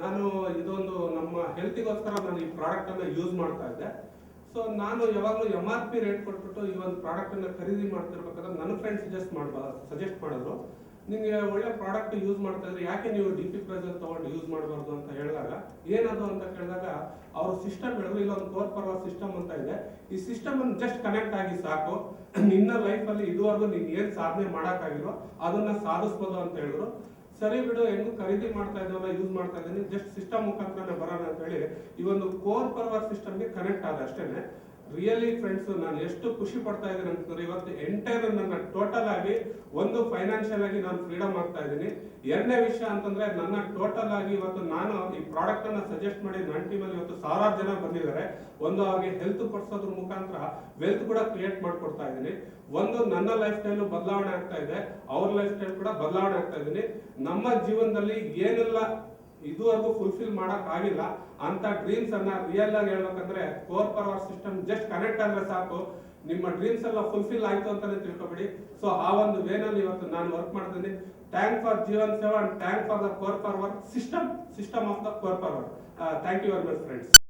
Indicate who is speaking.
Speaker 1: ನಾನು ಇದೊಂದು ನಮ್ಮ ಹೆಲ್ತಿಗೋಸ್ಕರ ನಾನು ಈ ಪ್ರಾಡಕ್ಟ್ ಅನ್ನ ಯೂಸ್ ಮಾಡ್ತಾ ಇದ್ದೆ. ಸೊ ನಾನು ಯಾವಾಗಲೂ MRP ರೇಟ್ ಕೊಟ್ಬಿಟ್ಟು ಈ ಒಂದು ಪ್ರಾಡಕ್ಟ್ ಅನ್ನ ಖರೀದಿ ಮಾಡ್ತಿರ್ಬೇಕಾದ್ರೆ ನನ್ನ ಫ್ರೆಂಡ್ ಸಜೆಸ್ಟ್ ಮಾಡಿದ್ರು, ನಿಮಗೆ ಒಳ್ಳೆ ಪ್ರಾಡಕ್ಟ್ ಯೂಸ್ ಮಾಡ್ತಾ ಇದ್ರೆ ಯಾಕೆ ನೀವು DP ಪ್ರೈಸ್ ತಗೊಂಡು ಯೂಸ್ ಮಾಡಬಾರ್ದು ಅಂತ ಹೇಳಿದಾಗ, ಏನದು ಅಂತ ಕೇಳಿದಾಗ ಅವ್ರ ಸಿಸ್ಟಮ್ ಹೇಳಿದ್ರು, ಇಲ್ಲೊಂದು ಕೋರ್ ಪವರ್ ಸಿಸ್ಟಮ್ ಅಂತ ಇದೆ, ಈ ಸಿಸ್ಟಮ್ ಅನ್ನು ಜಸ್ಟ್ ಕನೆಕ್ಟ್ ಆಗಿ ಸಾಕು, ನಿನ್ನ ಲೈಫ್ ಅಲ್ಲಿ ಇದುವರೆಗೂ ನೀನ್ ಏನ್ ಸಾಧನೆ ಮಾಡಕ್ಕಾಗಿರೋ ಅದನ್ನ ಸಾಧಿಸ್ಬೋದು ಅಂತ ಹೇಳಿದ್ರು. ಸರಿ ಬಿಡು, ಹೆಂಗು ಖರೀದಿ ಮಾಡ್ತಾ ಇದ್ದೀವಲ್ಲ, ಯೂಸ್ ಮಾಡ್ತಾ ಇದ್ದೀನಿ, ಜಸ್ಟ್ ಸಿಸ್ಟಮ್ ಮುಖಾಂತರ ಬರೋಣ ಅಂತ ಹೇಳಿ ಈ ಒಂದು ಕೋರ್ ಪವರ್ ಸಿಸ್ಟಮ್ಗೆ ಕನೆಕ್ಟ್ ಆದ ಅಷ್ಟೇನೆ. ರಿಯಲಿ ಫ್ರೆಂಡ್ಸ್, ನಾನು ಎಷ್ಟು ಖುಷಿ ಪಡ್ತಾ ಇದ್ದೀನಿ ಅಂತಂದ್ರೆ, ಇವತ್ತು ಎಂಟೈರ್ ನನ್ನ ಟೋಟಲ್ ಆಗಿ ಒಂದು ಫೈನಾನ್ಷಿಯಲ್ ಆಗಿ ನಾನು ಫ್ರೀಡಮ್ ಆಗ್ತಾ ಇದ್ದೀನಿ. ಎರಡನೇ ವಿಷಯ ಅಂತಂದ್ರೆ, ನನ್ನ ಟೋಟಲ್ ಆಗಿ ಇವತ್ತು ನಾನು ಈ ಪ್ರಾಡಕ್ಟ್ ಅನ್ನ ಸಜೆಸ್ಟ್ ಮಾಡಿ ನನ್ನ ಟೀಮಲ್ಲಿ ಇವತ್ತು 1000 ಜನ ಬಂದಿದ್ದಾರೆ. ಒಂದು ಅವ್ರಿಗೆ ಹೆಲ್ತ್ ಕೊಡ್ಸೋದ್ರ ಮುಖಾಂತರ ವೆಲ್ತ್ ಕೂಡ ಕ್ರಿಯೇಟ್ ಮಾಡ್ಕೊಡ್ತಾ ಇದ್ದೀನಿ. ಒಂದು ನನ್ನ ಲೈಫ್ ಸ್ಟೈಲ್ ಬದಲಾವಣೆ ಆಗ್ತಾ ಇದೆ, ಅವ್ರ ಲೈಫ್ ಸ್ಟೈಲ್ ಕೂಡ ಬದಲಾವಣೆ ಆಗ್ತಾ ಇದ್ದೀನಿ. ನಮ್ಮ ಜೀವನದಲ್ಲಿ ಏನೆಲ್ಲ ಇದುವರೆಗೂ ಫುಲ್ಫಿಲ್ ಮಾಡಕ್ ಆಗಿಲ್ಲ ಅಂತ ಡ್ರೀಮ್ಸ್ ಅನ್ನ ರಿಯಲ್ ಆಗಿ ಹೇಳ್ಬೇಕಂದ್ರೆ, core power system just connect ಆದ್ರೆ ಸಾಕು, ನಿಮ್ಮ ಡ್ರೀಮ್ಸ್ ಎಲ್ಲ ಫುಲ್ಫಿಲ್ ಆಯ್ತು ಅಂತಾನೆ ತಿಳ್ಕೊಬೇಡಿ. ಸೊ ಆ ಒಂದು ವೇನಲ್ಲಿ ಇವತ್ತು ನಾನು ವರ್ಕ್ ಮಾಡ್ತೀನಿ. Thank for Jeevan Seva and thank for the core power system of the core power. Thank you very much friends.